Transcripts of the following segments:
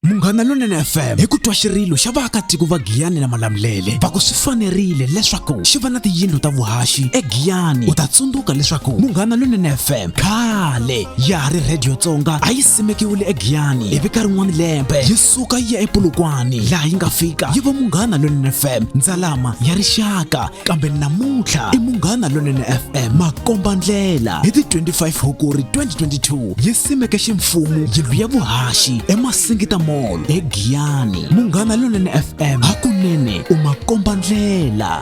Munghana Lonene FM hi ku twa xirilo xa vaakatiko va Giyani na Malamulele va ku swi fanerile leswaku xi va na tiyindlu ta vuhaxi eGiyani. U ta tsundzuka leswaku Munghana Lonene FM khale ya ha ri radio Tsonga a yi simekiwile eGiyani ivi ka rin'wana lembe yi suka yi ya ePolokwane laha yi nga fika yi va Munghana Lonene FM ndzalama ya rixaka. Kambe namuntlha i Munghana Lonene FM makomba ndlela hi ti 25 Hukuri 2022 yi simeke ximfumu tiyindlu ya vuhaxi Masingita Mall Giyani. Munghana Lonene FM hakunene umakomba ndlela.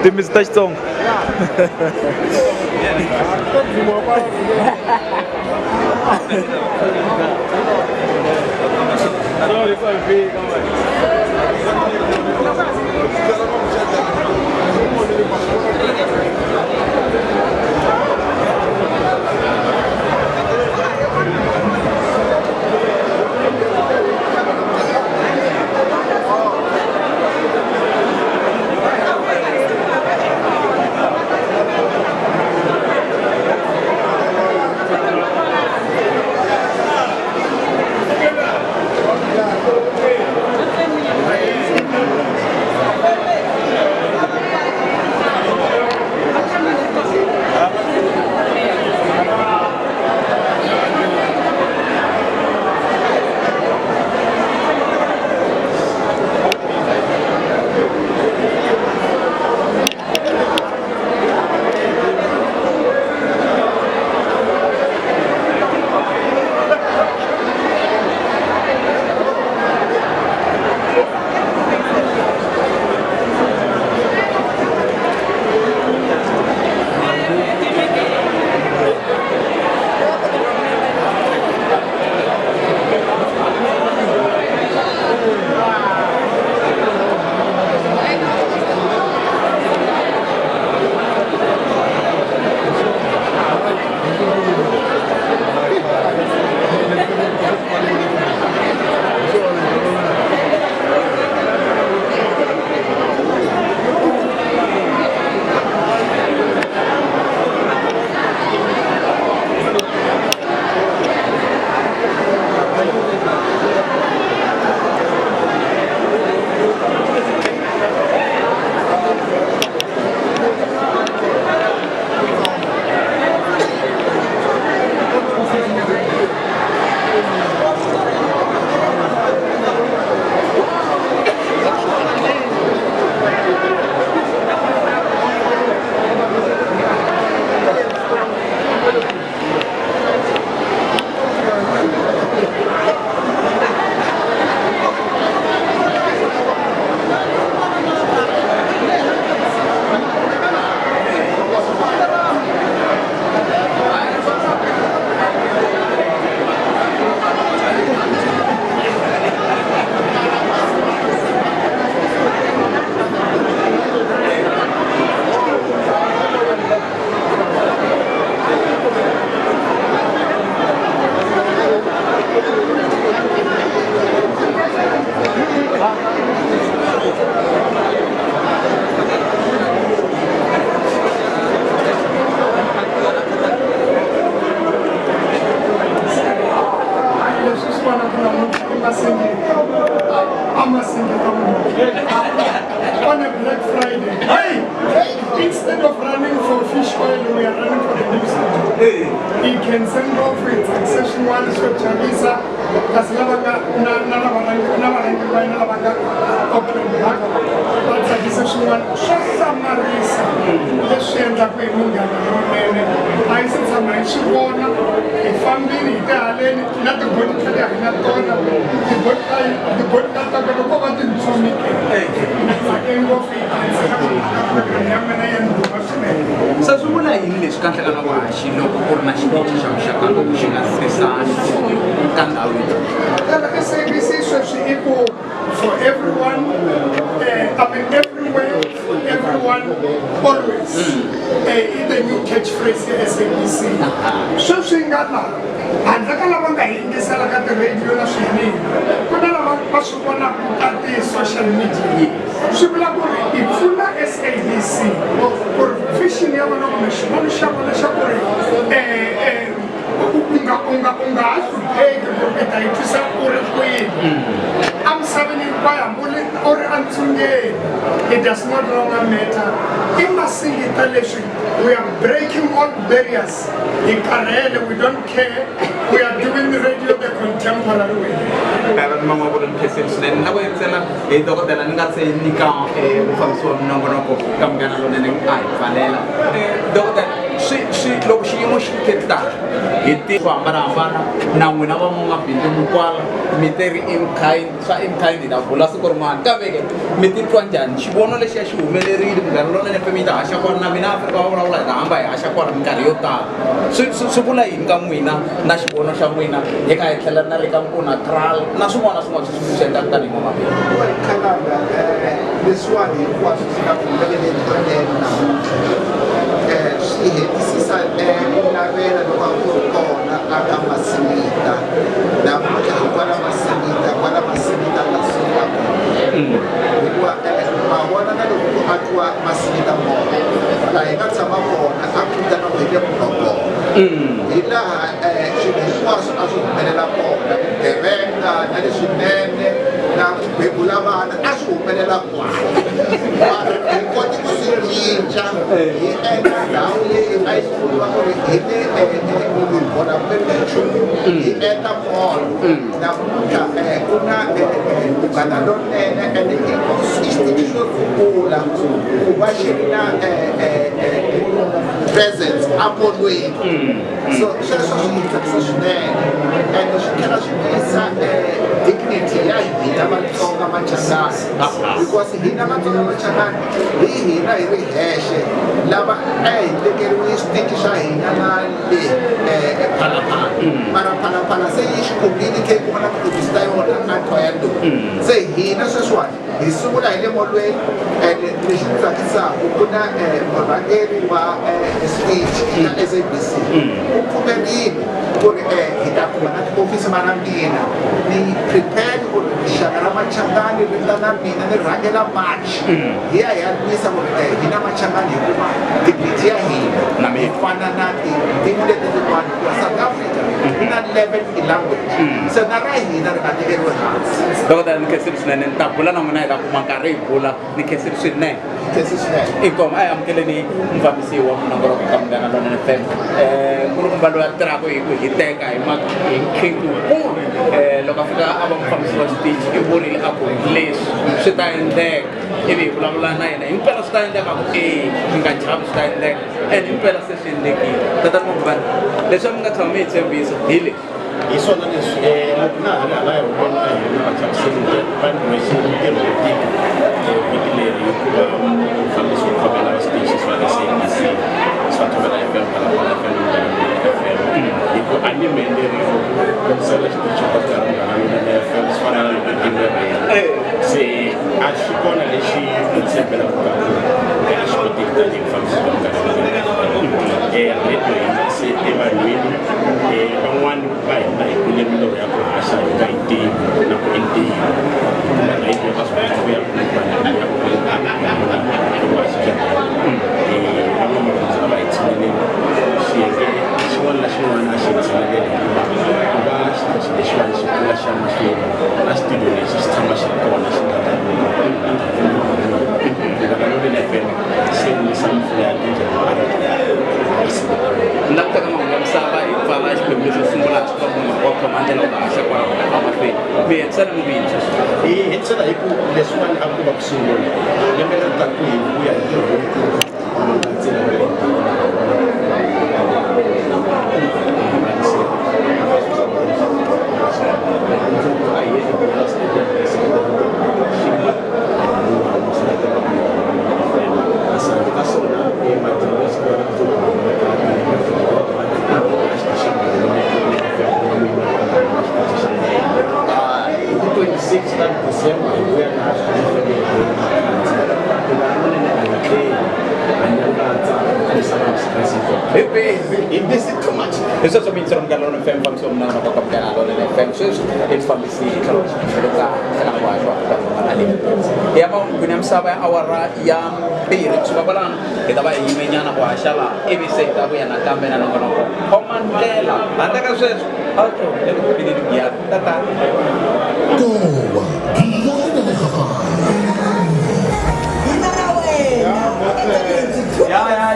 Ty mi zdać tą. running for the news. He can send off with section 1 to Chavisa, Kaslavaga, Navaga, Auckland, but section 1, Shasa Marisa, the Shenda Munghana Lonene. I said, some Shibona, a family, Italian, not the good Italian, not the good Tata, sa sungula yini leswi ka nhlekana vuhaxi loko ku ri na xitichi xa muxaka lowu xi nga sesani ka ndhawu leyi SABC sweswi i ku for everyone, I mean everywhere, for everyone, always. The new catchphrase ya SABC. Sweswi nga laha handle ka lava nga yingisela ka ti-radio na swiyinini ku na lava va swi vonaka ka ti-social media swi vula ku ri i pfuna SABC ku ri vision ya vona kumbe xivona xa vona xa ku ri u nga ha hlupheki ku ri i ta yi twisa u ri kwini emisaveni hinkwayo hambi u ri entsungeni it does not longer matter i Masingita leswi we are breaking all barriers hi karhele we don't care we are doing the radio the contemporary way swinene na ku yingisela hi dokodela ni nga se nyika mufambisi wa minongonoko ka Munghana Lonene a hi pfalela dokodela loko xiyimo xi tekitaka hi swo hambanahambana na n'wina van'wamabindzu mi kwala mi teri swa in-kind hi ta vula siku rin'wana kambe mi titwa njhani xivono lexiya xi humelerile Munghana Lonene FM yi ta haxa kona na mina Afrika va vulavula hi ta hamba hi haxa kona minkarhi yo tala swi vula yini ka n'wina na xivono xa n'wina hi ka hi tlhela na le ka Mpfuna Kral na swin'wana na swin'wana swi swi endlaka tanihi n'wamabindzu leswiwani hinkwaswo swi nga pfumeleleni swi hetisisa navela loko a ku ri kona aka Masingita namuntlha hikwala Masingita kwala Masingita nga sungula hikuva ma vona na loko ku akiwa Masingita Mall laha hi nga tshama kona a ku vitaniwa hi le Popup hi laha swilo hinkwaswo a swi humelela kona vugevenga na leswinene na ku bebula vana a swi humelela kwala hi koti ku swi cinca hi endla ndhawu leyi a yi vuriwa ku ri hi le bona kumbe nchumu hi endla mall namuntlha ku na Munghana Lonene ende i xitichi xo sungula ku va xi ri na presence amolweni so sweswo swi hi tsakisa swinene ende swi tlhela swi vuyisa dignity ya hina Vatsonga Machangani because hina Vatsonga Machangani hi hina hi ri hexe lava a hi tekeriwe xitichi xa hina na le Phalaphala mara Phalaphala se yi xi communicate ku va na produce ta yona a Thoyando se hina sweswiwani hi sungula hi le molweni ende lexi ku tsakisaka ku na murhangeri wa speech na SABC u pfumerile ku ri hi ta kuma na tiofisi ma na mina ni prepare ku ri rixaka ra Machangani ri ta na mina ni rhangela march hi ya hi ya lwisa ku ri hina Machangani hi kuma dignity ya hina hi fana na tin'we leti tin'wana hikuva South Africa yi na 11 language se na ra hina ri nga tekeriwe hansi dokodela ni khensile swinene ni ta bula na n'wina hi ta kuma nkarhi hi bula ni khensile swinene inkomo a hi amukeleni mufambisi wa minongonoko ka Munghana Lonene FM nkulukumba loyi a tirhaka hi ku hiteka hi nkhinkukulu loko a fika a va mufambisi wa xitichi i vurile a ku leswi swi ta endleka ivi hi vulavula na yena himpela swi ta endleka ku mi nga chavi swi ta endleka and himpela se swi endlekile tatani mabani leswi a mi nga tshama mi hi tshembisa hi leswi hi swona leswi loko na ha ri hala hi vona hi vachaviseni va ni wexe ntirho wo tika vhiki leri hikuva mufambisi wo khomela va switichi swa SABC swa Thobela FM Phalaphala FM FM hi ku a ni mi endlerile ku sala xitichi xa Munghana Lonene FM swi fana na loko timbe ra yena se a xi kona lexi ni tshembelaka ka a xi koteki tanihi mufambisi wa Munghana Lonene radio hina se evanhwini van'wani va hina hi kule milorho ya ku haxa hi nga yi tivi na ku i ntivo na radio ka swi ku ya ya ku van'wamabindzu a va hi tshineleli xiyenge xin'wana na xin'wana a xi hi tshineleli hikuva ku va xitichi lexiwani xi kula xa mahlweni na studio lexi xi tshama xi ri kona xi nga ta Munghana Lonene FM se ni hlamusela ya tindlela Bien, sana mo bien. Hi tsela hi ku leswiwani a ku va ku sungula lembe leri taka hi ku ya hi tsela Eso so minsan ng galon ng FM pang so na Munghana Lonene FM so it's from the city kalau kita kena buat apa alim ya mau gunem sabay awara yang pirit subabalan kita ba imenya na kwa shala ibise tabu ya na tambe na ngono komandela anda ka so auto ele pidi dia tata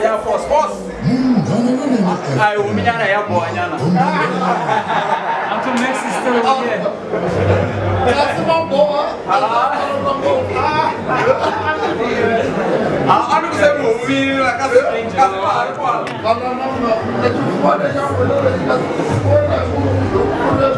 ya force ay uminyana ya boanyana Until next is still here. ano sa movie la kasi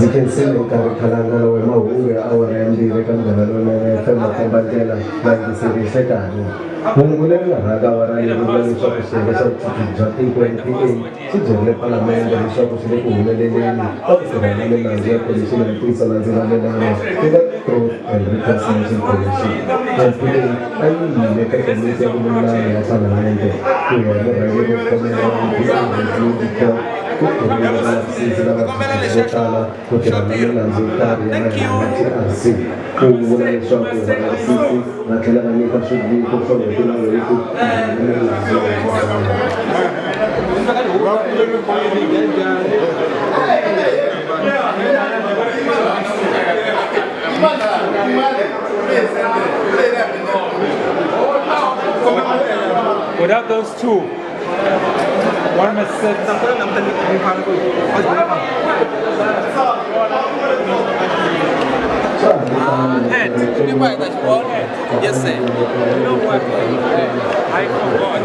Bikin sini kari kalanga we mau uwe awara yang direkam dengan Lonene FM Bandela bagi siri sekarang. Mungkin raga awara yang bulan sopo sini sopo jati kuenti si jelle parlamen dari sopo sini kuule lele ni. Tapi sudah lele nanti polisi nanti salah salah lele tidak terus reconciliation polisi. Dan pilih ayu mereka komisi yang mulai ya salah nanti. Kuya mereka itu kamera yang dia Without those two, one must sit. Ini baik tak semua? Yes sir. You know what? I forgot.